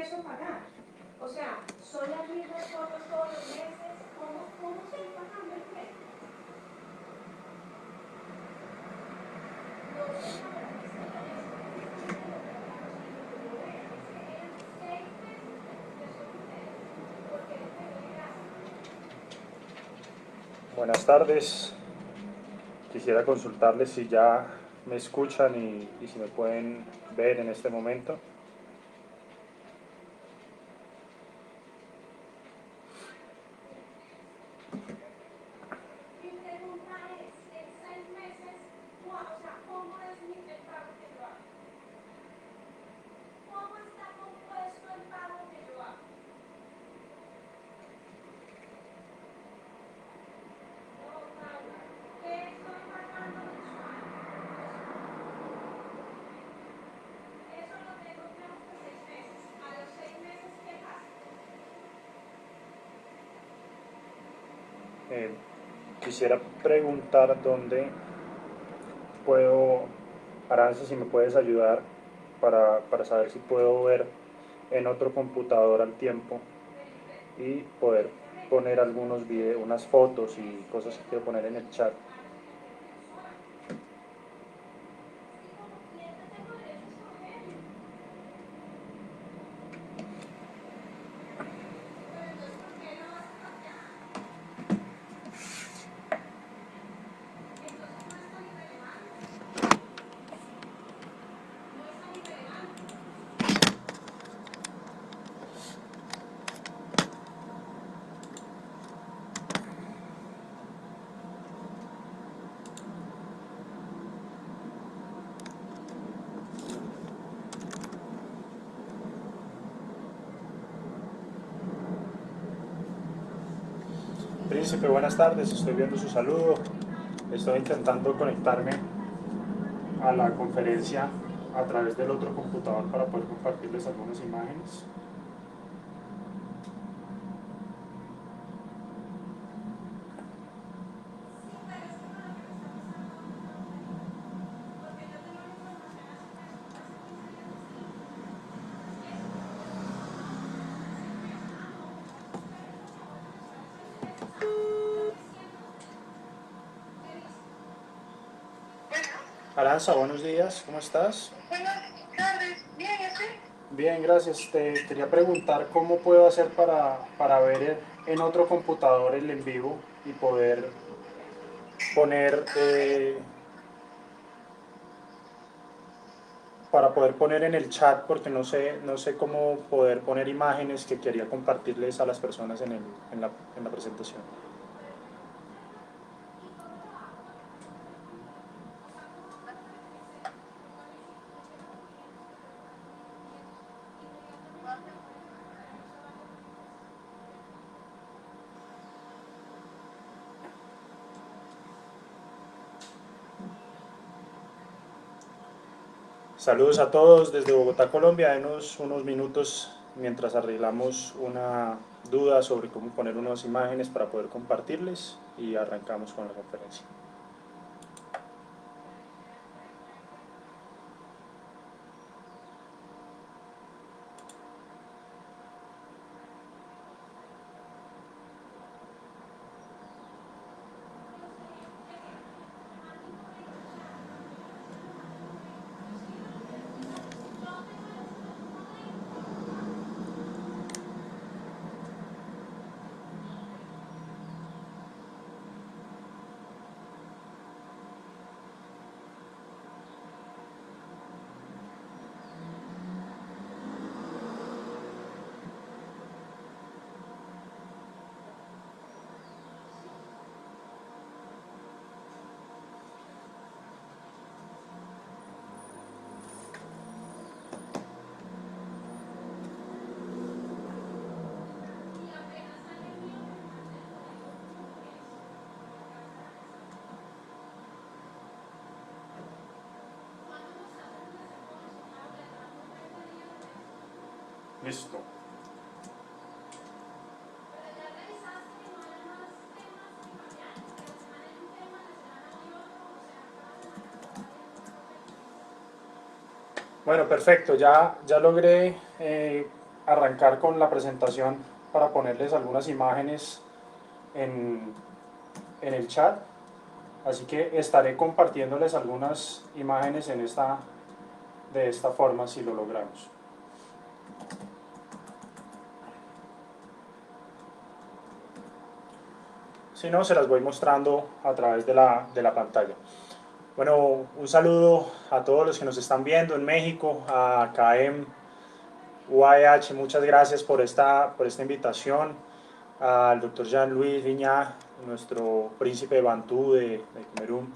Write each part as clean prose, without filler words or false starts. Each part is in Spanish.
empiezo a pagar. O sea, son las mismas fotos todos los meses. ¿Cómo estoy pagando el mes? No sé, ahora es que la vez que lo preguntamos y lo que yo veo es que eran 6 meses de solidez porque él me dio gracias. Buenas tardes. Quisiera consultarles si ya me escuchan y si me pueden ver en este momento. Mi pregunta es, en 6 meses, o sea, ¿cómo es el pago que yo hago? ¿Cómo está compuesto el pago que yo hago? No, Paula, ¿qué estoy pagando mensual? Eso lo tengo que hasta 6 meses. A los 6 meses, ¿qué pasa? Eh, Quisiera preguntar dónde puedo, Aranza, si me puedes ayudar para saber si puedo ver en otro computador al tiempo Felipe, y poder evidentemente, poner algunos videos, unas fotos y cosas que quiero poner en el chat. pagas el dinero mensual. Es que como cliente tengo derecho a escoger. Pero entonces, ¿por qué lo vas a cambiar? Entonces no es tan irrelevante. No es tan irrelevante. Príncipe, buenas tardes. Estoy viendo su saludo. Estoy intentando conectarme a la conferencia a través del otro computador para poder compartirles algunas imágenes. Sí, pero es que con lo que me está pasando no, Felipe. Porque yo tengo la información hace 15 días distinta. Eso que tú ves aquí, no, eso es hasta 6 meses. Ah, no, entonces espere por favor que me sale 6 meses. Ah, yo diciendo, ¿qué dice? Bueno, Aranza, buenos días, ¿cómo estás? buenas tardes. Bien, ¿y usted? Bien, gracias. Te quería preguntar cómo puedo hacer para ver en otro computador el en vivo y poder poner, para poder poner en el chat, porque no sé cómo poder poner imágenes que quería compartirles a las personas en la presentación. ¿Y cómo lo hago? O sea, ¿cómo hago para enriquecer? Porque a mí sí, como llevo con clientes que preguntan lo mismo y entonces inmediatamente me aparece como que hay otra variable que enriquecer. Saludos a todos desde Bogotá, Colombia. Denos unos minutos mientras arreglamos una duda sobre cómo poner unas imágenes para poder compartirles y arrancamos con la conferencia. Pero sería un ejemplo. Me manda un correo al chat y yo le comparto el link. Yo sí lo entiendo. Digamos, si yo tengo derecho a tener un link, yo lo comparto. Sí. Y apenas salga el mío, que me mande el código cómo es. Porque acaba de aparecer. ¿Cuándo me está tratando de hacer todo eso, Paula? Llevamos 20 días en esto. Listo. Pero ya revisaste que no haya más temas que cambiar, que la semana hay un tema, la semana hay otro, o sea, cada semana me está saliendo una cosa distinta. Bueno, perfecto. Ya logré arrancar con la presentación para ponerles algunas imágenes en el chat, así que estaré compartiéndoles algunas imágenes de esta forma si lo logramos. Si no, se las voy mostrando a través de la pantalla. Bueno, un saludo a todos los que nos están viendo en México, a KM, UAH, muchas gracias por esta invitación, al doctor Jean-Louis Viñá, nuestro príncipe Bantú de Camerún,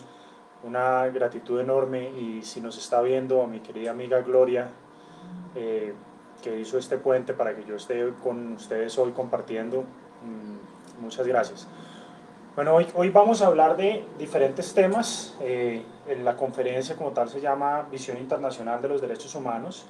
una gratitud enorme, y si nos está viendo, a mi querida amiga Gloria, que hizo este puente para que yo esté con ustedes hoy compartiendo, muchas gracias. Bueno, hoy vamos a hablar de diferentes temas. En la conferencia como tal se llama Visión Internacional de los Derechos Humanos,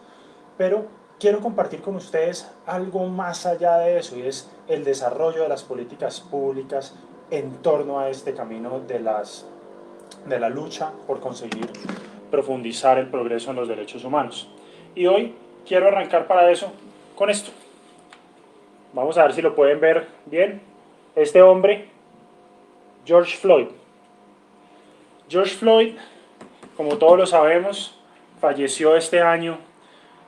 pero quiero compartir con ustedes algo más allá de eso, y es el desarrollo de las políticas públicas en torno a este camino de la lucha por conseguir profundizar el progreso en los derechos humanos. Y hoy quiero arrancar para eso con esto. Vamos a ver si lo pueden ver bien. Este hombre, George Floyd. George Floyd, como todos lo sabemos, falleció este año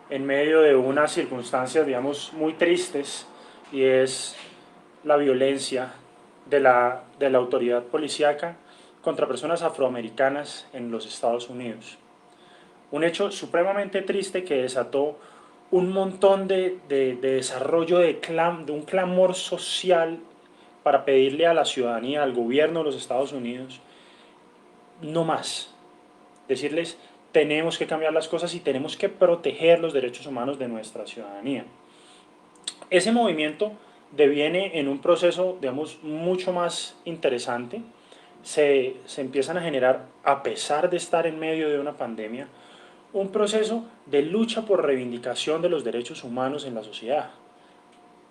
en medio de unas circunstancias, digamos, muy tristes, y es la violencia de la autoridad policíaca contra personas afroamericanas en los Estados Unidos. Un hecho supremamente triste que desató un montón de desarrollo de un clamor social para pedirle a la ciudadanía, al gobierno de los Estados Unidos, no más. Decirles, tenemos que cambiar las cosas y tenemos que proteger los derechos humanos de nuestra ciudadanía. Ese movimiento deviene en un proceso, digamos, mucho más interesante. Se empiezan a generar, a pesar de estar en medio de una pandemia, un proceso de lucha por reivindicación de los derechos humanos en la sociedad.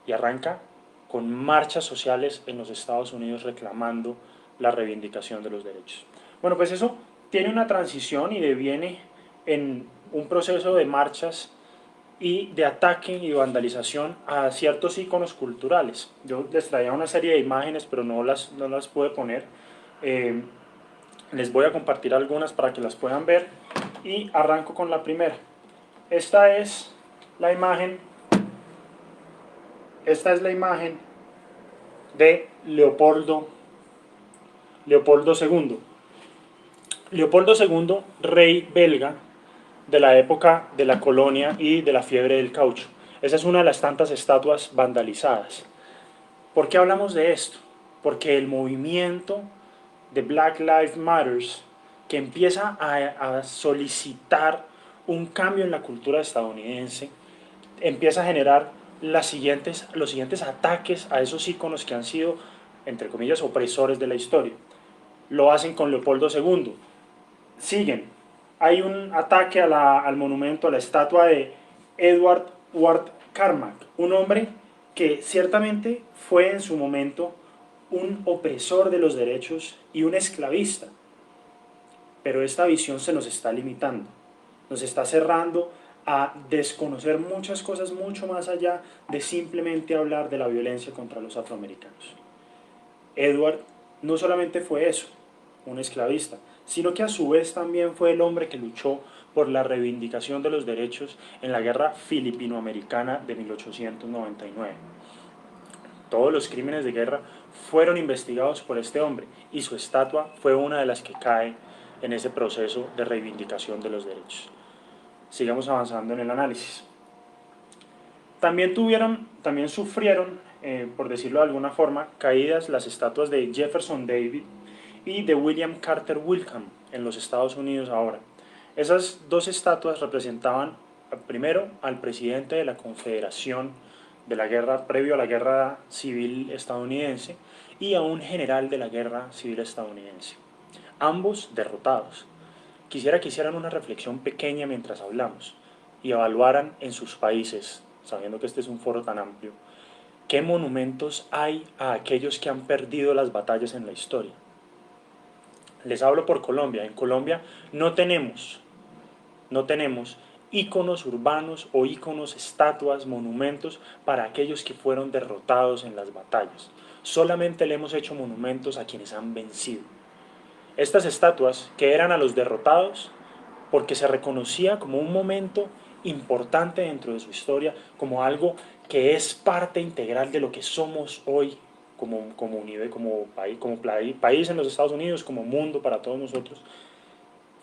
Y arranca con marchas sociales en los Estados Unidos reclamando la reivindicación de los derechos. Bueno, pues eso tiene una transición y deviene en un proceso de marchas y de ataque y vandalización a ciertos íconos culturales. Yo les traía una serie de imágenes, pero no las pude poner. Les voy a compartir algunas para que las puedan ver, y arranco con la primera. Esta es la imagen de Leopoldo II. Leopoldo II, rey belga de la época de la colonia y de la fiebre del caucho. Esa es una de las tantas estatuas vandalizadas. ¿Por qué hablamos de esto? Porque el movimiento de Black Lives Matter, que empieza a solicitar un cambio en la cultura estadounidense, empieza a generar los siguientes ataques a esos íconos que han sido, entre comillas, opresores de la historia. Lo hacen con Leopoldo II. Siguen. Hay un ataque al monumento, a la estatua de Edward Ward Carmack, un hombre que ciertamente fue en su momento un opresor de los derechos y un esclavista. Pero esta visión se nos está limitando, nos está cerrando a desconocer muchas cosas mucho más allá de simplemente hablar de la violencia contra los afroamericanos. Edward no solamente fue eso, un esclavista, sino que a su vez también fue el hombre que luchó por la reivindicación de los derechos en la guerra filipino-americana de 1899. Todos los crímenes de guerra fueron investigados por este hombre, y su estatua fue una de las que cae en ese proceso de reivindicación de los derechos. Sigamos avanzando en el análisis. También sufrieron, por decirlo de alguna forma, caídas las estatuas de Jefferson Davis y de William Carter Wilkham en los Estados Unidos ahora. Esas dos estatuas representaban primero al presidente de la Confederación de la guerra, previo a la guerra civil estadounidense, y a un general de la guerra civil estadounidense, ambos derrotados. Quisiera que hicieran una reflexión pequeña mientras hablamos y evaluaran en sus países, sabiendo que este es un foro tan amplio, qué monumentos hay a aquellos que han perdido las batallas en la historia. Les hablo por Colombia. En Colombia no tenemos íconos urbanos o íconos, estatuas, monumentos para aquellos que fueron derrotados en las batallas. Solamente le hemos hecho monumentos a quienes han vencido. Estas estatuas, que eran a los derrotados, porque se reconocía como un momento importante dentro de su historia, como algo que es parte integral de lo que somos hoy como comunidad, como país en los Estados Unidos, como mundo para todos nosotros,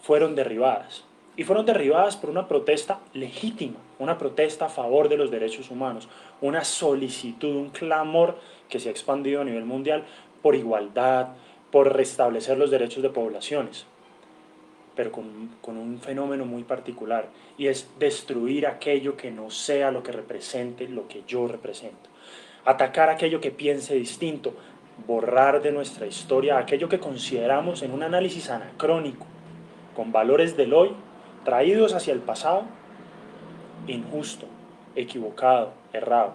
fueron derribadas. Y fueron derribadas por una protesta legítima, una protesta a favor de los derechos humanos, una solicitud, un clamor que se ha expandido a nivel mundial por igualdad, por restablecer los derechos de poblaciones, pero con un fenómeno muy particular, y es destruir aquello que no sea lo que represente lo que yo represento. Atacar aquello que piense distinto, borrar de nuestra historia aquello que consideramos en un análisis anacrónico, con valores del hoy, traídos hacia el pasado, injusto, equivocado, errado.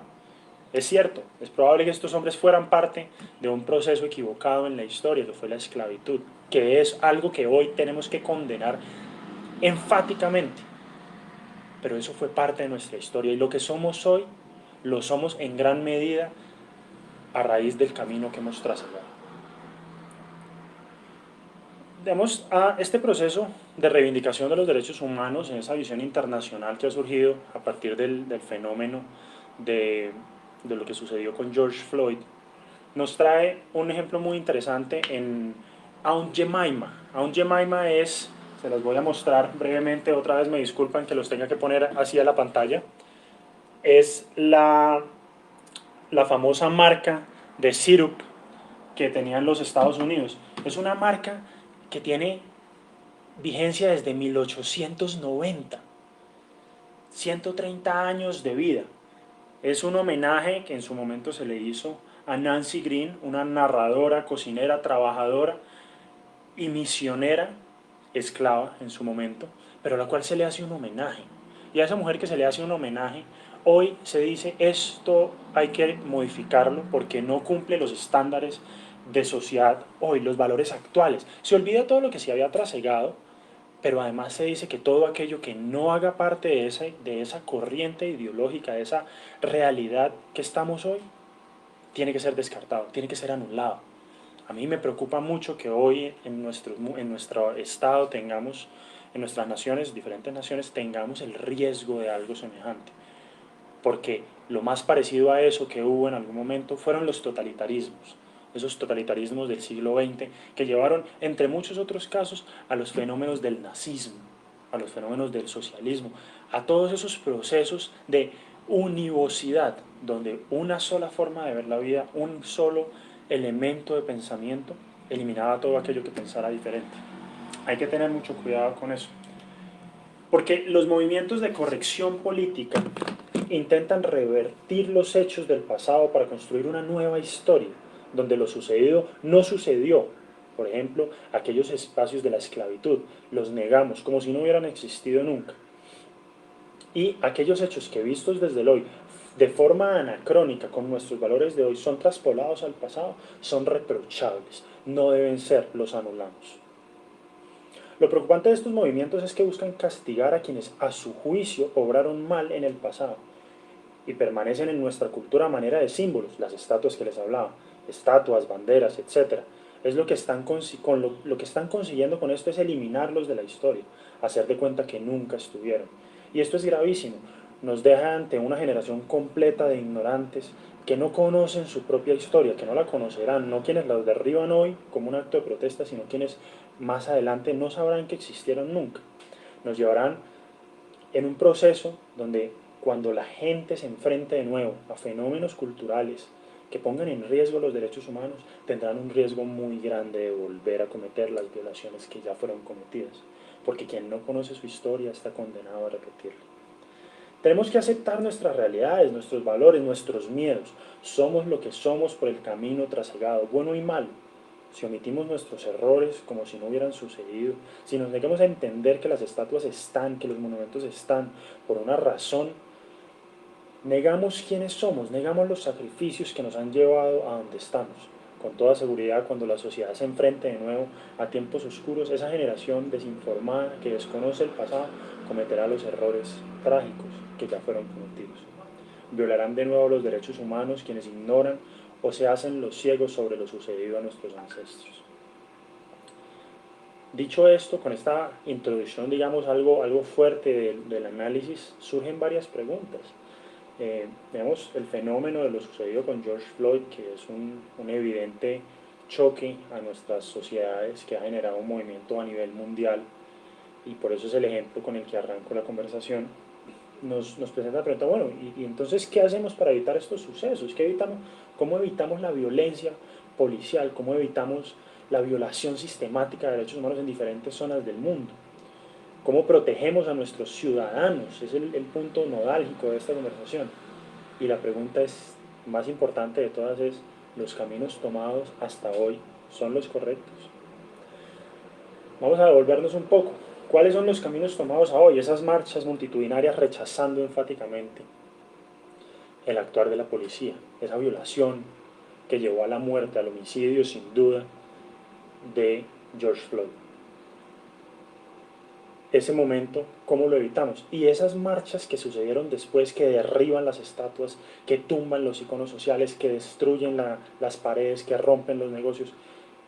Es cierto, es probable que estos hombres fueran parte de un proceso equivocado en la historia, que fue la esclavitud, que es algo que hoy tenemos que condenar enfáticamente, pero eso fue parte de nuestra historia, y lo que somos hoy, lo somos en gran medida a raíz del camino que hemos trazado. Digamos, a este proceso de reivindicación de los derechos humanos en esa visión internacional que ha surgido a partir del fenómeno de lo que sucedió con George Floyd, nos trae un ejemplo muy interesante en Aunt Jemima. Aunt Jemima es, se los voy a mostrar brevemente, otra vez me disculpan que los tenga que poner así a la pantalla, es la famosa marca de syrup que tenían los Estados Unidos. Es una marca que tiene vigencia desde 1890, 130 años de vida. Es un homenaje que en su momento se le hizo a Nancy Green, una narradora, cocinera, trabajadora y misionera, esclava en su momento, pero a la cual se le hace un homenaje. Y a esa mujer que se le hace un homenaje, hoy se dice esto hay que modificarlo porque no cumple los estándares de sociedad hoy, los valores actuales. Se olvida todo lo que se había trasegado, pero además se dice que todo aquello que no haga parte de esa corriente ideológica, de esa realidad que estamos hoy, tiene que ser descartado, tiene que ser anulado. A mí me preocupa mucho que hoy en nuestro estado tengamos, en nuestras naciones, diferentes naciones, tengamos el riesgo de algo semejante. Porque lo más parecido a eso que hubo en algún momento fueron los totalitarismos. Esos totalitarismos del siglo XX que llevaron, entre muchos otros casos, a los fenómenos del nazismo, a los fenómenos del socialismo, a todos esos procesos de univocidad, donde una sola forma de ver la vida, un solo elemento de pensamiento, eliminaba todo aquello que pensara diferente. Hay que tener mucho cuidado con eso. Porque los movimientos de corrección política intentan revertir los hechos del pasado para construir una nueva historia, donde lo sucedido no sucedió. Por ejemplo, aquellos espacios de la esclavitud, los negamos como si no hubieran existido nunca. Y aquellos hechos que vistos desde el hoy, de forma anacrónica, con nuestros valores de hoy, son traspolados al pasado, son reprochables, no deben ser, los anulamos. Lo preocupante de estos movimientos es que buscan castigar a quienes a su juicio obraron mal en el pasado y permanecen en nuestra cultura a manera de símbolos, las estatuas que les hablaba, estatuas, banderas, etc. Es lo que están lo que están consiguiendo con esto es eliminarlos de la historia, hacer de cuenta que nunca estuvieron. Y esto es gravísimo, nos deja ante una generación completa de ignorantes que no conocen su propia historia, que no la conocerán, no quienes la derriban hoy como un acto de protesta, sino quienes más adelante no sabrán que existieron nunca. Nos llevarán en un proceso donde cuando la gente se enfrente de nuevo a fenómenos culturales que pongan en riesgo los derechos humanos, tendrán un riesgo muy grande de volver a cometer las violaciones que ya fueron cometidas, porque quien no conoce su historia está condenado a repetirla. Tenemos que aceptar nuestras realidades, nuestros valores, nuestros miedos. Somos lo que somos por el camino trasegado, bueno y malo. Si omitimos nuestros errores como si no hubieran sucedido, si nos negamos a entender que las estatuas están, que los monumentos están por una razón, negamos quiénes somos, negamos los sacrificios que nos han llevado a donde estamos. con toda seguridad, cuando la sociedad se enfrente de nuevo a tiempos oscuros, esa generación desinformada que desconoce el pasado cometerá los errores trágicos que ya fueron cometidos. Violarán de nuevo los derechos humanos quienes ignoran o se hacen los ciegos sobre lo sucedido a nuestros ancestros. Dicho esto, con esta introducción, digamos, algo fuerte del análisis, surgen varias preguntas. Vemos el fenómeno de lo sucedido con George Floyd, que es un evidente choque a nuestras sociedades, que ha generado un movimiento a nivel mundial, y por eso es el ejemplo con el que arranco la conversación. Nos presenta la pregunta, bueno, ¿y entonces qué hacemos para evitar estos sucesos? ¿Cómo evitamos la violencia policial? ¿Cómo evitamos la violación sistemática de derechos humanos en diferentes zonas del mundo? ¿Cómo protegemos a nuestros ciudadanos? Es el punto nodálgico de esta conversación. Y la pregunta es, más importante de todas es, ¿los caminos tomados hasta hoy son los correctos? Vamos a devolvernos un poco. ¿Cuáles son los caminos tomados a hoy? Esas marchas multitudinarias rechazando enfáticamente el actuar de la policía, esa violación que llevó a la muerte, al homicidio sin duda de George Floyd. Ese momento, ¿cómo lo evitamos? Y esas marchas que sucedieron después, que derriban las estatuas, que tumban los iconos sociales, que destruyen las paredes, que rompen los negocios,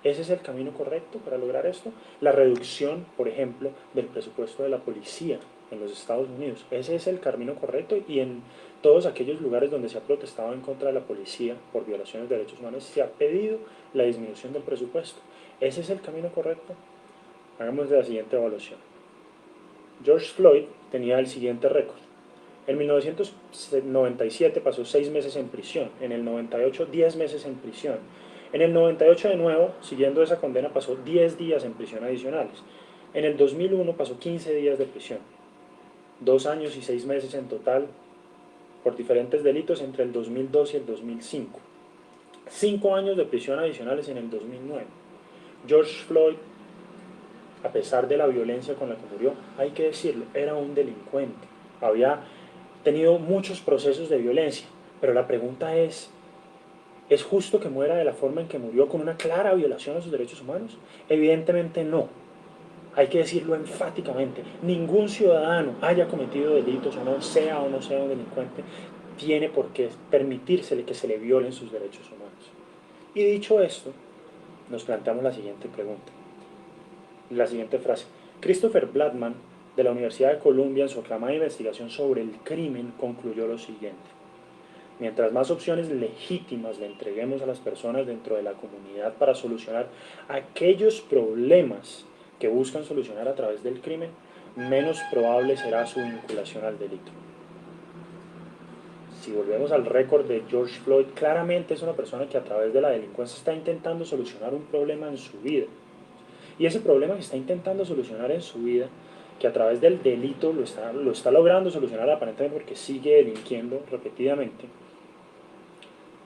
¿ese es el camino correcto para lograr esto? La reducción, por ejemplo, del presupuesto de la policía en los Estados Unidos, ¿ese es el camino correcto? Y en todos aquellos lugares donde se ha protestado en contra de la policía por violaciones de derechos humanos, se ha pedido la disminución del presupuesto. ¿Ese es el camino correcto? Hagamos la siguiente evaluación. George Floyd tenía el siguiente récord. En 1997 pasó 6 meses en prisión, en el 98 10 meses en prisión. En el 98 de nuevo, siguiendo esa condena, pasó 10 días en prisión adicionales. En el 2001 pasó 15 días de prisión. 2 años y 6 meses en total por diferentes delitos entre el 2002 y el 2005. 5 años de prisión adicionales en el 2009. George Floyd, a pesar de la violencia con la que murió, hay que decirlo, era un delincuente. Había tenido muchos procesos de violencia, pero la pregunta ¿es justo que muera de la forma en que murió, con una clara violación a sus derechos humanos? Evidentemente no. Hay que decirlo enfáticamente. Ningún ciudadano, haya cometido delitos o no sea un delincuente, tiene por qué permitírsele que se le violen sus derechos humanos. Y dicho esto, nos planteamos la siguiente pregunta. La siguiente frase. Christopher Blattman, de la Universidad de Columbia, en su aclamada investigación sobre el crimen, concluyó lo siguiente. Mientras más opciones legítimas le entreguemos a las personas dentro de la comunidad para solucionar aquellos problemas que buscan solucionar a través del crimen, menos probable será su vinculación al delito. Si volvemos al récord de George Floyd, claramente es una persona que a través de la delincuencia está intentando solucionar un problema en su vida. Y ese problema que está intentando solucionar en su vida, que a través del delito lo está logrando solucionar aparentemente porque sigue delinquiendo repetidamente,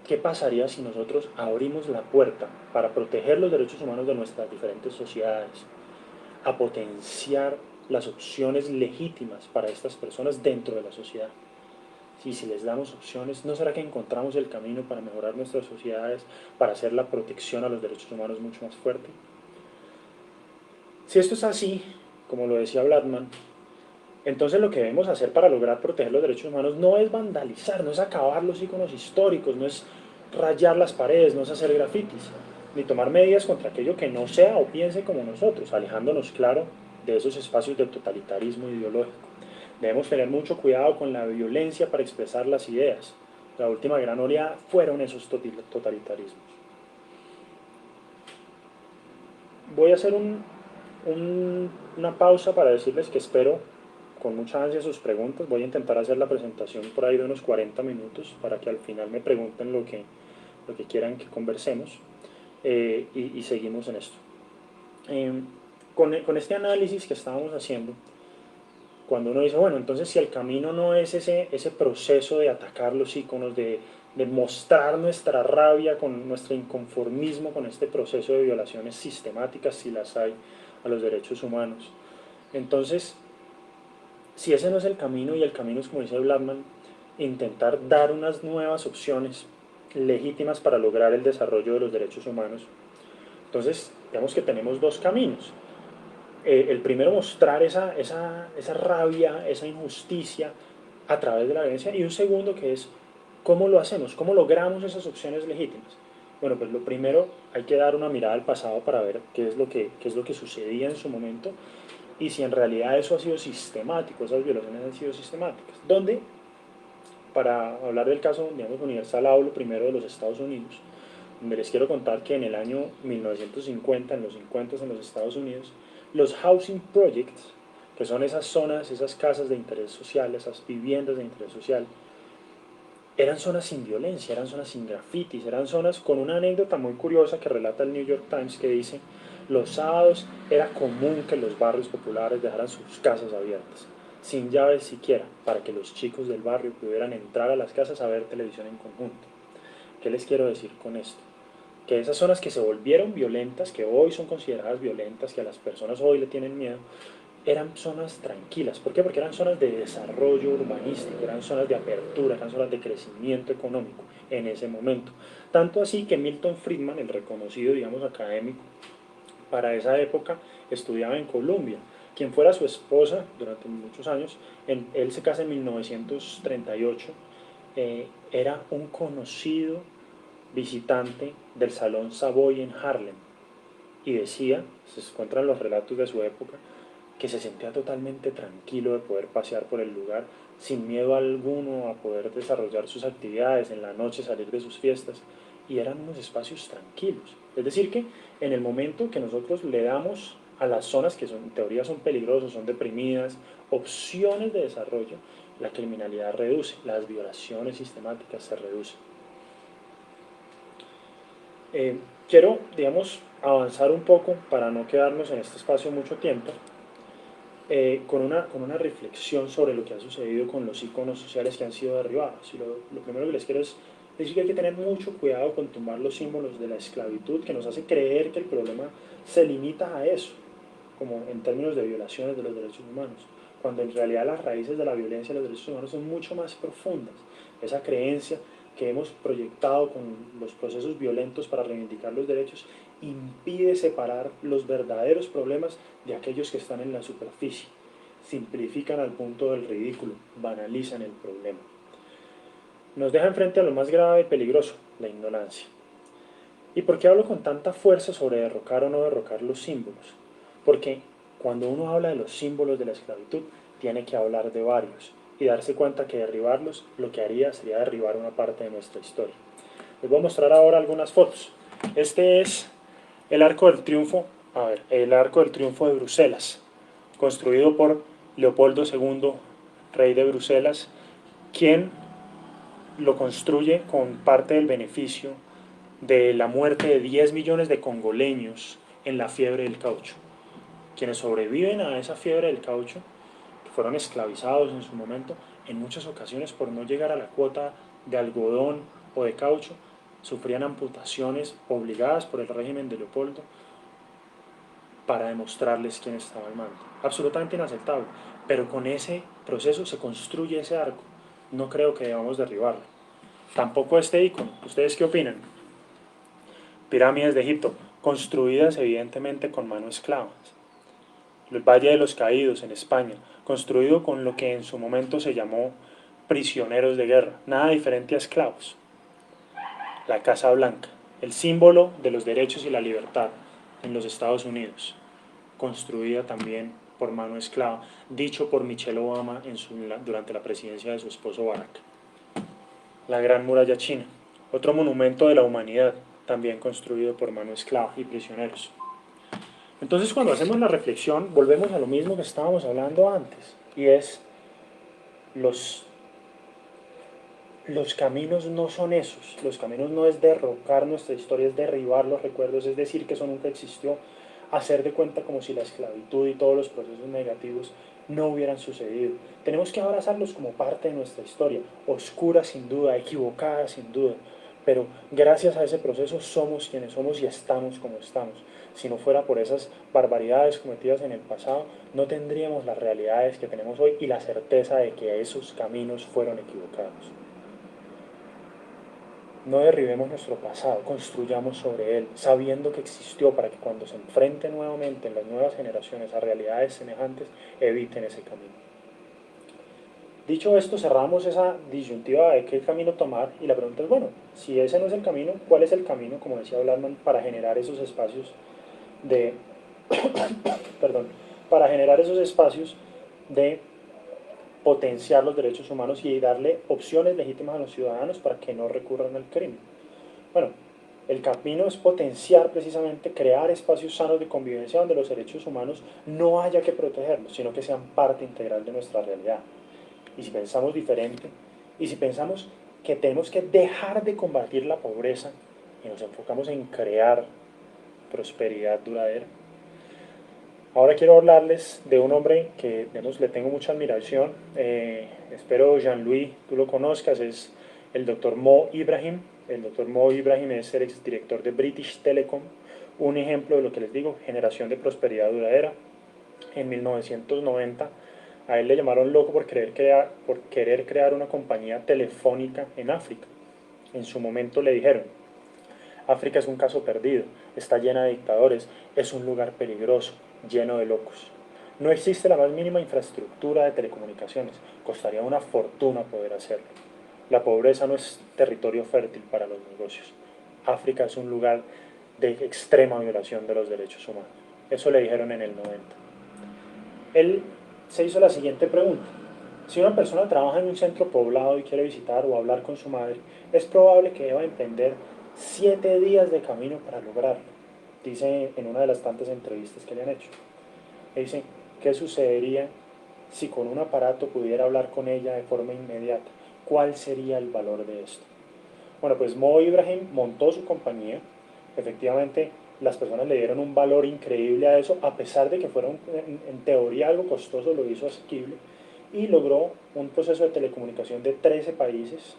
¿qué pasaría si nosotros abrimos la puerta para proteger los derechos humanos de nuestras diferentes sociedades, a potenciar las opciones legítimas para estas personas dentro de la sociedad? Y si les damos opciones, ¿no será que encontramos el camino para mejorar nuestras sociedades, para hacer la protección a los derechos humanos mucho más fuerte? Si esto es así, como lo decía Blattman, entonces lo que debemos hacer para lograr proteger los derechos humanos no es vandalizar, no es acabar los iconos históricos, no es rayar las paredes, no es hacer grafitis, ni tomar medidas contra aquello que no sea o piense como nosotros, alejándonos, claro, de esos espacios de totalitarismo ideológico. Debemos tener mucho cuidado con la violencia para expresar las ideas. La última gran oleada fueron esos totalitarismos. Voy a hacer una pausa para decirles que espero con mucha ansia sus preguntas. Voy a intentar hacer la presentación por ahí de unos 40 minutos para que al final me pregunten lo que quieran que conversemos, y seguimos en esto. Con este análisis que estábamos haciendo, cuando uno dice, bueno, entonces si el camino no es ese proceso de atacar los íconos, de mostrar nuestra rabia, con nuestro inconformismo con este proceso de violaciones sistemáticas, si las hay, a los derechos humanos, entonces, si ese no es el camino, y el camino es, como dice Blattman, intentar dar unas nuevas opciones legítimas para lograr el desarrollo de los derechos humanos. Entonces, digamos que tenemos dos caminos. El primero, mostrar esa rabia, esa injusticia a través de la violencia, y un segundo que es cómo lo hacemos, cómo logramos esas opciones legítimas. Bueno, pues lo primero, hay que dar una mirada al pasado para ver qué es lo que sucedía en su momento y si en realidad eso ha sido sistemático, esas violaciones han sido sistemáticas. Donde, para hablar del caso, digamos, universal, hablo primero de los Estados Unidos, donde les quiero contar que en el año 1950, en los 50 en los Estados Unidos, los housing projects, que son esas zonas, esas casas de interés social, esas viviendas de interés social, eran zonas sin violencia, eran zonas sin grafitis, eran zonas con una anécdota muy curiosa que relata el New York Times, que dice: los sábados era común que los barrios populares dejaran sus casas abiertas, sin llaves siquiera, para que los chicos del barrio pudieran entrar a las casas a ver televisión en conjunto. ¿Qué les quiero decir con esto? Que esas zonas que se volvieron violentas, que hoy son consideradas violentas, que a las personas hoy le tienen miedo, eran zonas tranquilas. ¿Por qué? Porque eran zonas de desarrollo urbanístico, eran zonas de apertura, eran zonas de crecimiento económico en ese momento. Tanto así que Milton Friedman, el reconocido, digamos, académico para esa época, estudiaba en Columbia. Quien fuera su esposa durante muchos años, él se casa en 1938, era un conocido visitante del Salón Savoy en Harlem, y decía, se encuentran los relatos de su época, que se sentía totalmente tranquilo de poder pasear por el lugar sin miedo alguno a poder desarrollar sus actividades, en la noche salir de sus fiestas, y eran unos espacios tranquilos. Es decir que en el momento que nosotros le damos a las zonas que son, en teoría son peligrosas, son deprimidas, opciones de desarrollo, la criminalidad reduce, las violaciones sistemáticas se reducen. Quiero, digamos, avanzar un poco para no quedarnos en este espacio mucho tiempo, con una reflexión sobre lo que ha sucedido con los iconos sociales que han sido derribados. Y lo primero que les quiero es decir que hay que tener mucho cuidado con tumbar los símbolos de la esclavitud, que nos hace creer que el problema se limita a eso, como en términos de violaciones de los derechos humanos, cuando en realidad las raíces de la violencia de los derechos humanos son mucho más profundas. Esa creencia que hemos proyectado con los procesos violentos para reivindicar los derechos impide separar los verdaderos problemas de aquellos que están en la superficie. Simplifican al punto del ridículo, banalizan el problema. Nos deja enfrente a lo más grave y peligroso, la ignorancia. ¿Y por qué hablo con tanta fuerza sobre derrocar o no derrocar los símbolos? Porque cuando uno habla de los símbolos de la esclavitud, tiene que hablar de varios y darse cuenta que derribarlos lo que haría sería derribar una parte de nuestra historia. Les voy a mostrar ahora algunas fotos. Este es el Arco del Triunfo, el Arco del Triunfo de Bruselas, construido por Leopoldo II, rey de Bruselas, quien lo construye con parte del beneficio de la muerte de 10 millones de congoleños en la fiebre del caucho. Quienes sobreviven a esa fiebre del caucho, que fueron esclavizados en su momento, en muchas ocasiones por no llegar a la cuota de algodón o de caucho, sufrían amputaciones obligadas por el régimen de Leopoldo para demostrarles quién estaba al mando. Absolutamente inaceptable. Pero con ese proceso se construye ese arco. No creo que debamos derribarlo. Tampoco este icono. ¿Ustedes qué opinan? Pirámides de Egipto, construidas evidentemente con mano esclava. El Valle de los Caídos en España, construido con lo que en su momento se llamó prisioneros de guerra, nada diferente a esclavos. La Casa Blanca, el símbolo de los derechos y la libertad en los Estados Unidos, construida también por mano esclava, dicho por Michelle Obama durante la presidencia de su esposo Barack. La Gran Muralla China, otro monumento de la humanidad, también construido por mano esclava y prisioneros. Entonces, cuando hacemos la reflexión, volvemos a lo mismo que estábamos hablando antes, y es los caminos no son esos, los caminos no es derrocar nuestra historia, es derribar los recuerdos, es decir que eso nunca existió, hacer de cuenta como si la esclavitud y todos los procesos negativos no hubieran sucedido. Tenemos que abrazarlos como parte de nuestra historia, oscura sin duda, equivocada sin duda, pero gracias a ese proceso somos quienes somos y estamos como estamos. Si no fuera por esas barbaridades cometidas en el pasado, no tendríamos las realidades que tenemos hoy y la certeza de que esos caminos fueron equivocados. No derribemos nuestro pasado, construyamos sobre él, sabiendo que existió para que cuando se enfrente nuevamente en las nuevas generaciones a realidades semejantes, eviten ese camino. Dicho esto, cerramos esa disyuntiva de qué camino tomar y la pregunta es, bueno, si ese no es el camino, ¿cuál es el camino, como decía Blattman, para generar esos espacios de, perdón, para generar esos espacios de potenciar los derechos humanos y darle opciones legítimas a los ciudadanos para que no recurran al crimen? Bueno, el camino es potenciar precisamente, crear espacios sanos de convivencia donde los derechos humanos no haya que protegerlos, sino que sean parte integral de nuestra realidad. Y si pensamos diferente, y si pensamos que tenemos que dejar de combatir la pobreza y nos enfocamos en crear prosperidad duradera. Ahora quiero hablarles de un hombre que le tengo mucha admiración, espero Jean-Louis tú lo conozcas, es el doctor Mo Ibrahim. El doctor Mo Ibrahim es el exdirector de British Telecom, un ejemplo de lo que les digo, generación de prosperidad duradera. En 1990 a él le llamaron loco por querer crear una compañía telefónica en África. En su momento le dijeron, África es un caso perdido, está llena de dictadores, es un lugar peligroso, lleno de locos. No existe la más mínima infraestructura de telecomunicaciones, costaría una fortuna poder hacerlo. La pobreza no es territorio fértil para los negocios. África es un lugar de extrema violación de los derechos humanos. Eso le dijeron en el 90. Él se hizo la siguiente pregunta. Si una persona trabaja en un centro poblado y quiere visitar o hablar con su madre, es probable que deba emprender 7 días de camino para lograrlo, dice en una de las tantas entrevistas que le han hecho. Le dice, ¿qué sucedería si con un aparato pudiera hablar con ella de forma inmediata? ¿Cuál sería el valor de esto? Bueno, pues Mo Ibrahim montó su compañía, efectivamente las personas le dieron un valor increíble a eso, a pesar de que fuera en teoría algo costoso, lo hizo asequible y logró un proceso de telecomunicación de 13 países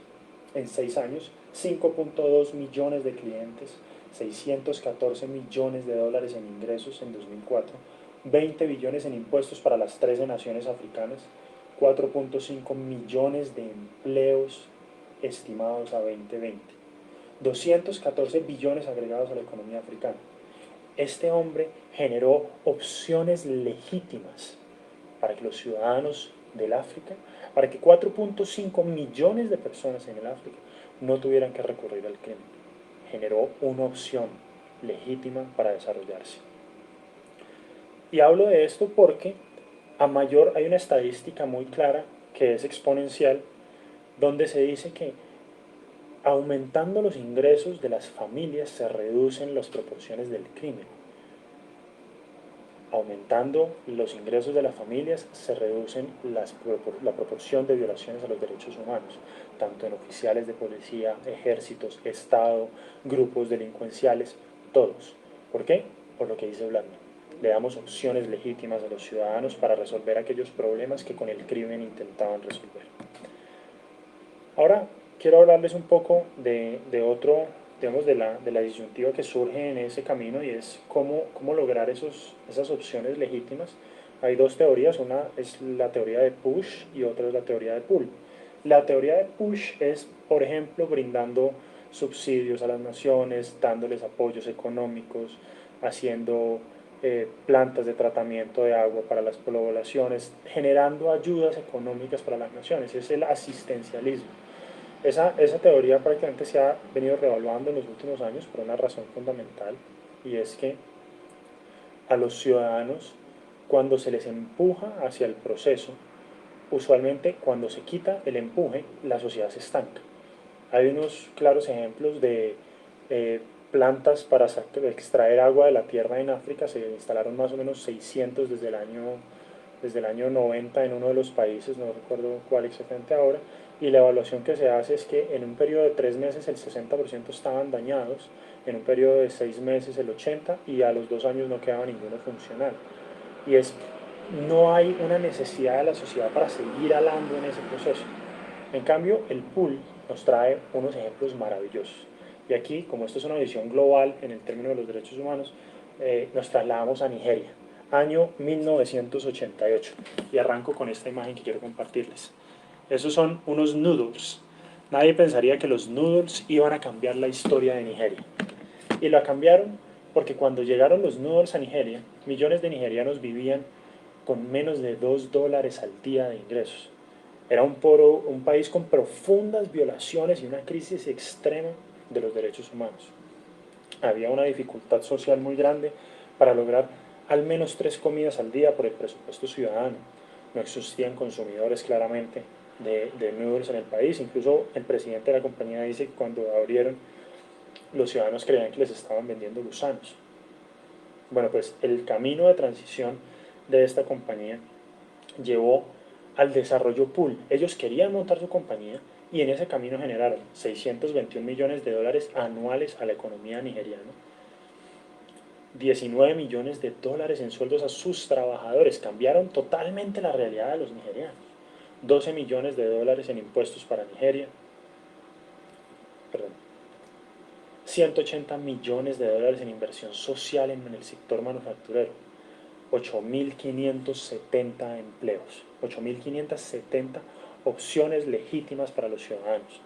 en 6 años, 5.2 millones de clientes, 614 millones de dólares en ingresos en 2004, 20 billones en impuestos para las 13 naciones africanas, 4.5 millones de empleos estimados a 2020, 214 billones agregados a la economía africana. Este hombre generó opciones legítimas para que los ciudadanos del África, para que 4.5 millones de personas en el África no tuvieran que recurrir al crimen. Generó una opción legítima para desarrollarse. Y hablo de esto porque hay una estadística muy clara que es exponencial, donde se dice que aumentando los ingresos de las familias se reducen las proporciones del crimen. Aumentando los ingresos de las familias se reducen la proporción de violaciones a los derechos humanos, tanto en oficiales de policía, ejércitos, Estado, grupos delincuenciales, todos. ¿Por qué? Por lo que dice Blattman. Le damos opciones legítimas a los ciudadanos para resolver aquellos problemas que con el crimen intentaban resolver. Ahora quiero hablarles un poco de otro, digamos, de la disyuntiva que surge en ese camino y es cómo lograr esas opciones legítimas. Hay dos teorías, una es la teoría de push y otra es la teoría de pull. La teoría de push es, por ejemplo, brindando subsidios a las naciones, dándoles apoyos económicos, haciendo plantas de tratamiento de agua para las poblaciones, generando ayudas económicas para las naciones. Es el asistencialismo. Esa teoría prácticamente se ha venido revaluando en los últimos años por una razón fundamental, y es que a los ciudadanos, cuando se les empuja hacia el proceso, usualmente cuando se quita el empuje, la sociedad se estanca. Hay unos claros ejemplos de plantas para extraer agua de la tierra en África, se instalaron más o menos 600 desde el año 90 en uno de los países, no recuerdo cuál exactamente ahora, y la evaluación que se hace es que en un periodo de 3 meses el 60% estaban dañados, en un periodo de 6 meses el 80% y a los 2 años no quedaba ninguno funcional. Y no hay una necesidad de la sociedad para seguir alando en ese proceso. En cambio, el pool nos trae unos ejemplos maravillosos. Y aquí, como esto es una visión global en el término de los derechos humanos, nos trasladamos a Nigeria, año 1988. Y arranco con esta imagen que quiero compartirles. Esos son unos noodles. Nadie pensaría que los noodles iban a cambiar la historia de Nigeria. Y la cambiaron porque cuando llegaron los noodles a Nigeria, millones de nigerianos vivían con menos de $2 al día de ingresos. Era un país con profundas violaciones y una crisis extrema de los derechos humanos. Había una dificultad social muy grande para lograr al menos 3 comidas al día por el presupuesto ciudadano. No existían consumidores claramente de noodles en el país. Incluso el presidente de la compañía dice que cuando abrieron, los ciudadanos creían que les estaban vendiendo gusanos. Bueno, pues el camino de transición de esta compañía llevó al desarrollo pool. Ellos querían montar su compañía y en ese camino generaron 621 millones de dólares anuales a la economía nigeriana, 19 millones de dólares en sueldos a sus trabajadores, cambiaron totalmente la realidad de los nigerianos, 12 millones de dólares en impuestos para Nigeria, perdón, 180 millones de dólares en inversión social en el sector manufacturero, 8.570 empleos, 8.570 opciones legítimas para los ciudadanos,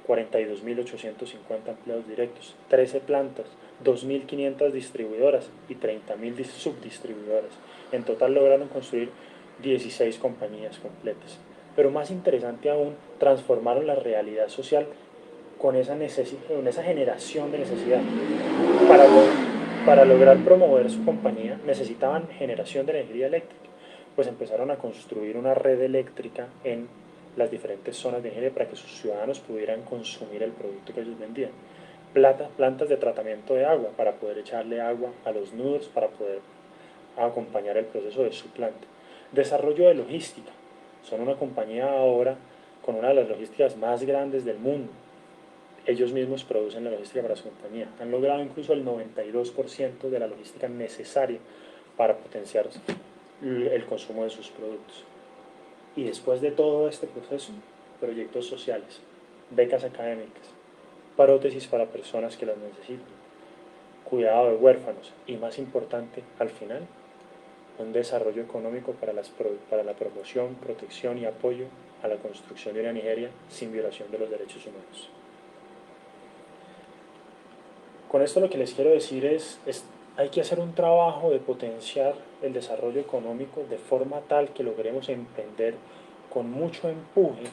42.850 empleos directos, 13 plantas, 2.500 distribuidoras y 30.000 subdistribuidoras. En total lograron construir 16 compañías completas. Pero más interesante aún, transformaron la realidad social con esa generación de necesidad. Para, para lograr promover su compañía necesitaban generación de energía eléctrica, pues empezaron a construir una red eléctrica en las diferentes zonas de Nigeria para que sus ciudadanos pudieran consumir el producto que ellos vendían. Plantas de tratamiento de agua para poder echarle agua a los noodles para poder acompañar el proceso de su planta. Desarrollo de logística. Son una compañía ahora con una de las logísticas más grandes del mundo. Ellos mismos producen la logística para su compañía. Han logrado incluso el 92% de la logística necesaria para potenciar el consumo de sus productos. Y después de todo este proceso, proyectos sociales, becas académicas, prótesis para personas que las necesitan, cuidado de huérfanos y, más importante, al final, un desarrollo económico para la promoción, protección y apoyo a la construcción de una Nigeria sin violación de los derechos humanos. Con esto lo que les quiero decir es hay que hacer un trabajo de potenciar el desarrollo económico de forma tal que logremos emprender con mucho empuje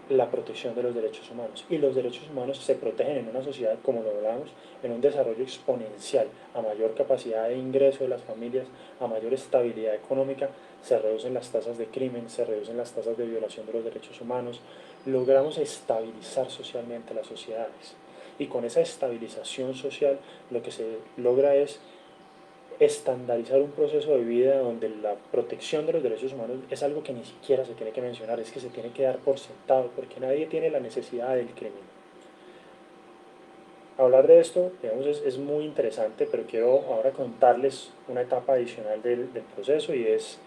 la protección de los derechos humanos. Y los derechos humanos se protegen en una sociedad, como lo hablamos, en un desarrollo exponencial. A mayor capacidad de ingreso de las familias, a mayor estabilidad económica, se reducen las tasas de crimen, se reducen las tasas de violación de los derechos humanos. Logramos estabilizar socialmente las sociedades. Y con esa estabilización social lo que se logra es estandarizar un proceso de vida donde la protección de los derechos humanos es algo que ni siquiera se tiene que mencionar, es que se tiene que dar por sentado, porque nadie tiene la necesidad del crimen. Hablar de esto, digamos, es muy interesante, pero quiero ahora contarles una etapa adicional del proceso y es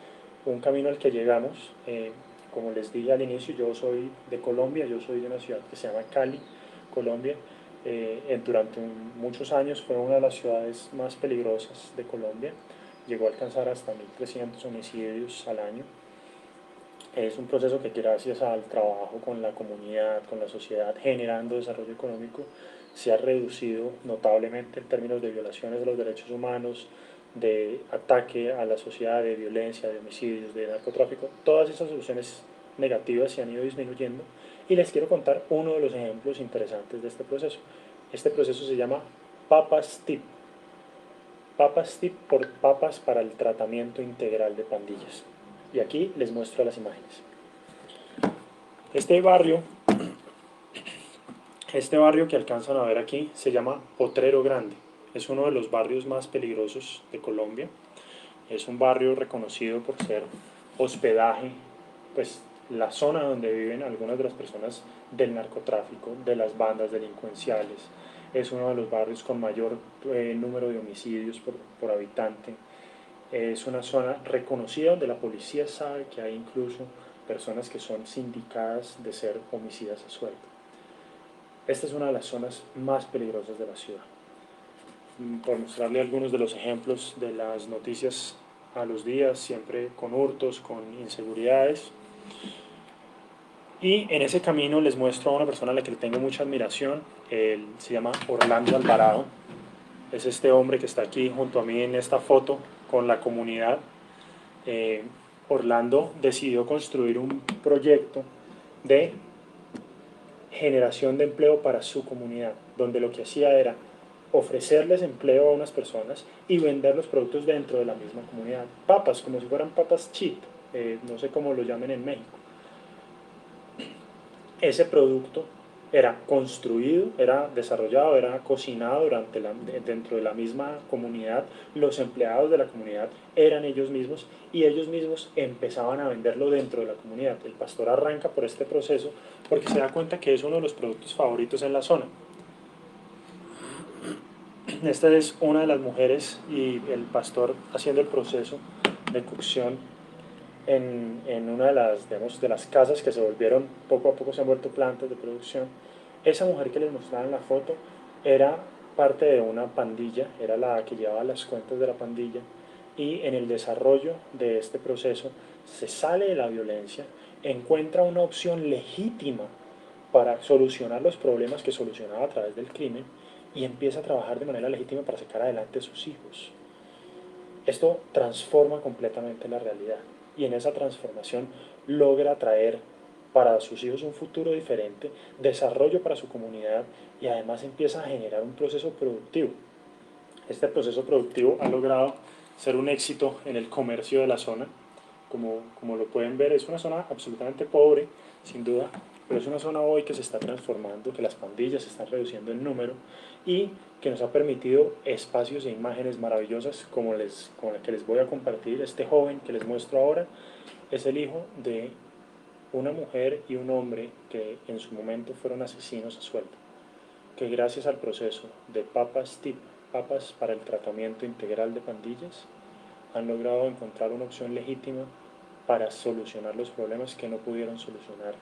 un camino al que llegamos. Como les dije al inicio, yo soy de Colombia, yo soy de una ciudad que se llama Cali, Colombia. Durante muchos años fue una de las ciudades más peligrosas de Colombia, llegó a alcanzar hasta 1.300 homicidios al año. Es un proceso que gracias al trabajo con la comunidad, con la sociedad, generando desarrollo económico, se ha reducido notablemente en términos de violaciones de los derechos humanos, de ataque a la sociedad, de violencia, de homicidios, de narcotráfico. Todas esas soluciones negativas se han ido disminuyendo y les quiero contar uno de los ejemplos interesantes de este proceso. Este proceso se llama Papas TIP. Papas TIP por Papas para el Tratamiento Integral de Pandillas. Y aquí les muestro las imágenes. Este barrio que alcanzan a ver aquí se llama Potrero Grande. Es uno de los barrios más peligrosos de Colombia. Es un barrio reconocido por ser hospedaje, pues la zona donde viven algunas de las personas del narcotráfico, de las bandas delincuenciales. Es uno de los barrios con mayor número de homicidios por habitante. Es una zona reconocida donde la policía sabe que hay incluso personas que son sindicadas de ser homicidas a sueldo. Esta es una de las zonas más peligrosas de la ciudad. Por mostrarle algunos de los ejemplos de las noticias a los días, siempre con hurtos, con inseguridades. Y en ese camino les muestro a una persona a la que le tengo mucha admiración. Él se llama Orlando Alvarado. Es este hombre que está aquí junto a mí en esta foto con la comunidad. Orlando decidió construir un proyecto de generación de empleo para su comunidad, donde lo que hacía era ofrecerles empleo a unas personas y vender los productos dentro de la misma comunidad. Papas, como si fueran papas chip, no sé cómo lo llamen en México. Ese producto era construido, era desarrollado, era cocinado dentro de la misma comunidad. Los empleados de la comunidad eran ellos mismos y ellos mismos empezaban a venderlo dentro de la comunidad. El pastor arranca por este proceso porque se da cuenta que es uno de los productos favoritos en la zona. Esta es una de las mujeres y el pastor haciendo el proceso de cocción en una de las, digamos, de las casas que se volvieron, poco a poco se han vuelto plantas de producción. Esa mujer que les mostraba en la foto era parte de una pandilla, era la que llevaba las cuentas de la pandilla, y en el desarrollo de este proceso se sale de la violencia, encuentra una opción legítima para solucionar los problemas que solucionaba a través del crimen y empieza a trabajar de manera legítima para sacar adelante a sus hijos. Esto transforma completamente la realidad y en esa transformación logra traer para sus hijos un futuro diferente, desarrollo para su comunidad y además empieza a generar un proceso productivo. Este proceso productivo ha logrado ser un éxito en el comercio de la zona. Como lo pueden ver, es una zona absolutamente pobre, sin duda, pero es una zona hoy que se está transformando, que las pandillas se están reduciendo en número y que nos ha permitido espacios e imágenes maravillosas como la que les voy a compartir. Este joven que les muestro ahora es el hijo de una mujer y un hombre que en su momento fueron asesinos a sueldo, que gracias al proceso de Papas TIP, Papas para el Tratamiento Integral de Pandillas, han logrado encontrar una opción legítima para solucionar los problemas que no pudieron solucionar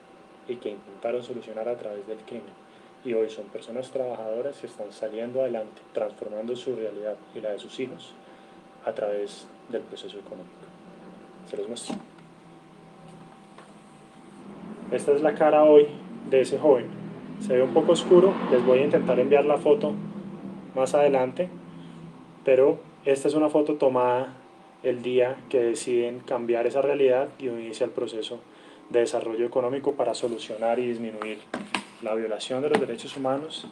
y que intentaron solucionar a través del crimen. Y hoy son personas trabajadoras que están saliendo adelante, transformando su realidad y la de sus hijos a través del proceso económico. Se los muestro. Esta es la cara hoy de ese joven. Se ve un poco oscuro, les voy a intentar enviar la foto más adelante, pero esta es una foto tomada el día que deciden cambiar esa realidad y inicia el proceso de desarrollo económico para solucionar y disminuir la violación de los derechos humanos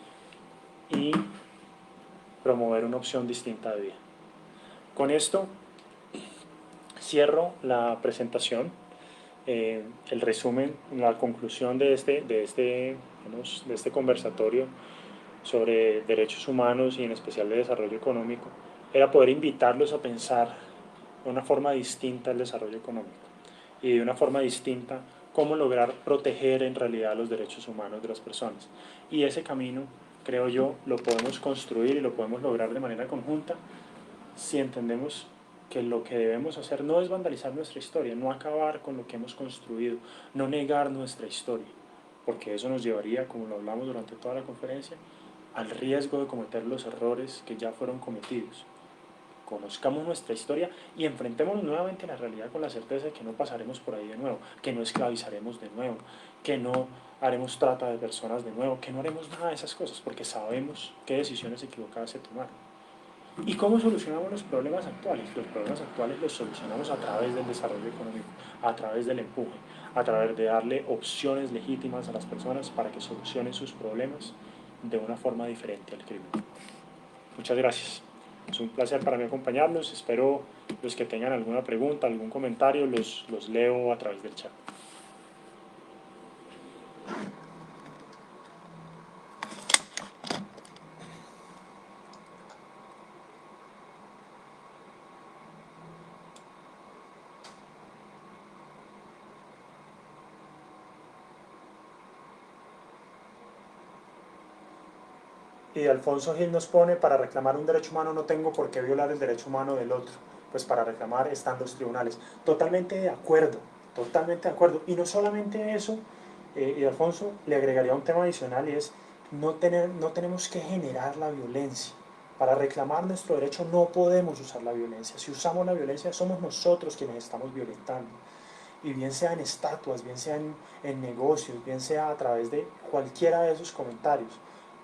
y promover una opción distinta de vida. Con esto cierro la presentación, el resumen, la conclusión de este conversatorio sobre derechos humanos y en especial de desarrollo económico, era poder invitarlos a pensar de una forma distinta el desarrollo económico y de una forma distinta cómo lograr proteger en realidad los derechos humanos de las personas. Y ese camino, creo yo, lo podemos construir y lo podemos lograr de manera conjunta si entendemos que lo que debemos hacer no es vandalizar nuestra historia, no acabar con lo que hemos construido, no negar nuestra historia, porque eso nos llevaría, como lo hablamos durante toda la conferencia, al riesgo de cometer los errores que ya fueron cometidos. Conozcamos nuestra historia y enfrentémonos nuevamente a la realidad con la certeza de que no pasaremos por ahí de nuevo, que no esclavizaremos de nuevo, que no haremos trata de personas de nuevo, que no haremos nada de esas cosas, porque sabemos qué decisiones equivocadas se tomaron. ¿Y cómo solucionamos los problemas actuales? Los problemas actuales los solucionamos a través del desarrollo económico, a través del empuje, a través de darle opciones legítimas a las personas para que solucionen sus problemas de una forma diferente al crimen. Muchas gracias. Es un placer para mí acompañarlos. Espero los que tengan alguna pregunta, algún comentario, los leo a través del chat. Y Alfonso Gil nos pone, para reclamar un derecho humano no tengo por qué violar el derecho humano del otro, pues para reclamar están los tribunales. Totalmente de acuerdo, totalmente de acuerdo. Y no solamente eso, y Alfonso le agregaría un tema adicional y es, no tenemos que generar la violencia. Para reclamar nuestro derecho no podemos usar la violencia. Si usamos la violencia somos nosotros quienes estamos violentando. y bien sea en estatuas, bien sea en negocios, bien sea a través de cualquiera de esos comentarios,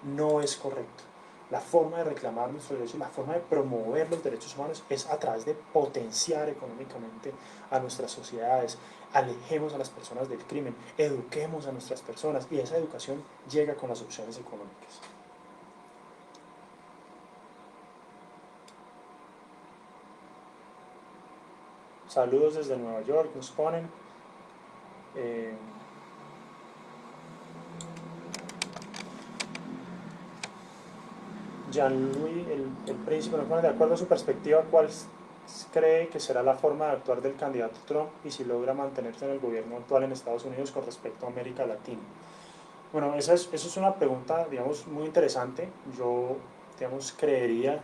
no es correcto. La forma de reclamar nuestros derechos, la forma de promover los derechos humanos es a través de potenciar económicamente a nuestras sociedades, alejemos a las personas del crimen, eduquemos a nuestras personas y esa educación llega con las opciones económicas. Saludos desde Nueva York, nos ponen. Jean-Louis, el príncipe, nos pone de acuerdo a su perspectiva, ¿cuál cree que será la forma de actuar del candidato Trump y si logra mantenerse en el gobierno actual en Estados Unidos con respecto a América Latina? Bueno, esa es una pregunta, digamos, muy interesante. Yo, digamos, creería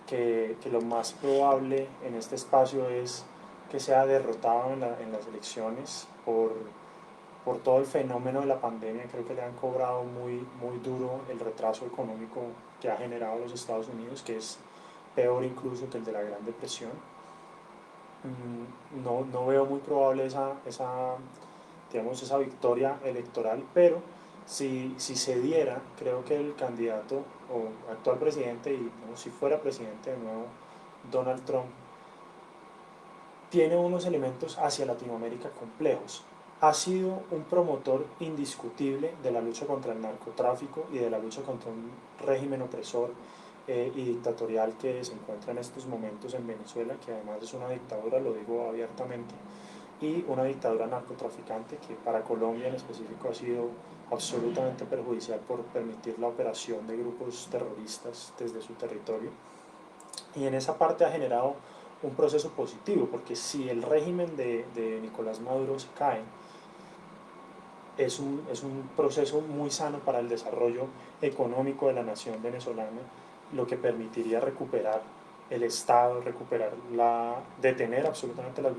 que lo más probable en este espacio es que sea derrotado en las elecciones por todo el fenómeno de la pandemia. Creo que le han cobrado muy duro el retraso económico que ha generado los Estados Unidos, que es peor incluso que el de la Gran Depresión. No veo muy probable digamos, esa victoria electoral, pero si se diera, creo que el candidato o actual presidente, y digamos, si fuera presidente de nuevo, Donald Trump, tiene unos elementos hacia Latinoamérica complejos. Ha sido un promotor indiscutible de la lucha contra el narcotráfico y de la lucha contra un régimen opresor y dictatorial que se encuentra en estos momentos en Venezuela, que además es una dictadura, lo digo abiertamente, y una dictadura narcotraficante que para Colombia en específico ha sido absolutamente perjudicial por permitir la operación de grupos terroristas desde su territorio. Y en esa parte ha generado un proceso positivo, porque si el régimen de Nicolás Maduro se cae, es un proceso muy sano para el desarrollo económico de la nación venezolana, lo que permitiría recuperar el Estado, detener absolutamente las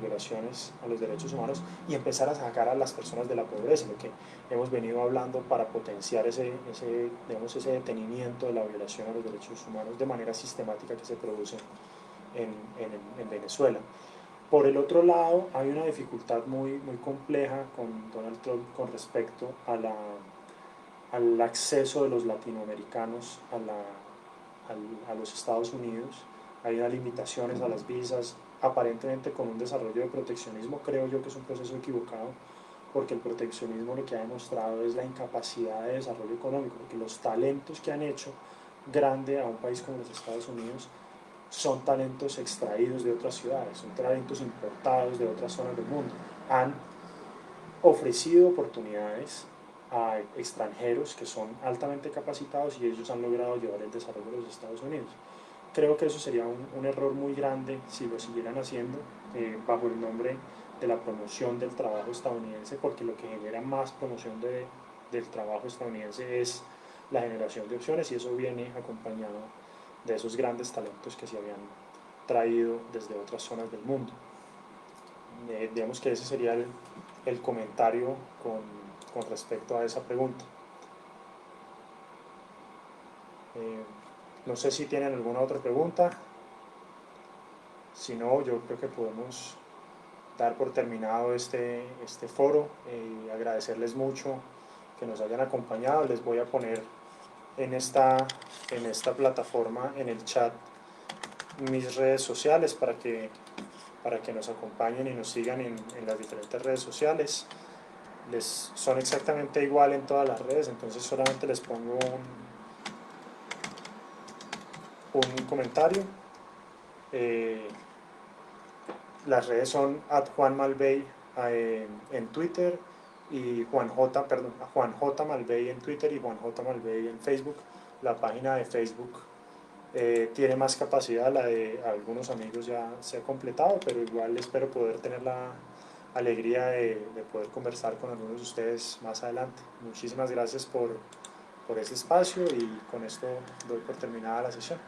violaciones a los derechos humanos y empezar a sacar a las personas de la pobreza, lo que hemos venido hablando para potenciar digamos, ese detenimiento de la violación a los derechos humanos de manera sistemática que se produce en Venezuela. Por el otro lado, hay una dificultad muy compleja con Donald Trump con respecto al acceso de los latinoamericanos a los Estados Unidos. Hay unas limitaciones a las visas, aparentemente con un desarrollo de proteccionismo. Creo yo que es un proceso equivocado, porque el proteccionismo lo que ha demostrado es la incapacidad de desarrollo económico, porque los talentos que han hecho grande a un país como los Estados Unidos son talentos extraídos de otras ciudades, son talentos importados de otras zonas del mundo. Han ofrecido oportunidades a extranjeros que son altamente capacitados y ellos han logrado llevar el desarrollo de los Estados Unidos. Creo que eso sería un error muy grande si lo siguieran haciendo bajo el nombre de la promoción del trabajo estadounidense, porque lo que genera más promoción del trabajo estadounidense es la generación de opciones y eso viene acompañado de esos grandes talentos que se habían traído desde otras zonas del mundo. Digamos que ese sería el comentario con respecto a esa pregunta. No sé si tienen alguna otra pregunta. Si no, yo creo que podemos dar por terminado este foro y agradecerles mucho que nos hayan acompañado. Les voy a poner en esta plataforma, en el chat, mis redes sociales para que nos acompañen y nos sigan en las diferentes redes sociales. Son exactamente igual en todas las redes, entonces solamente les pongo un comentario. Las redes son @JuanMalvey en Twitter y Juan J Malvey en Twitter y Juan J Malvey en Facebook. La página de Facebook tiene más capacidad, la de algunos amigos ya se ha completado, pero igual espero poder tener la alegría de poder conversar con algunos de ustedes más adelante. Muchísimas gracias por este espacio y con esto doy por terminada la sesión.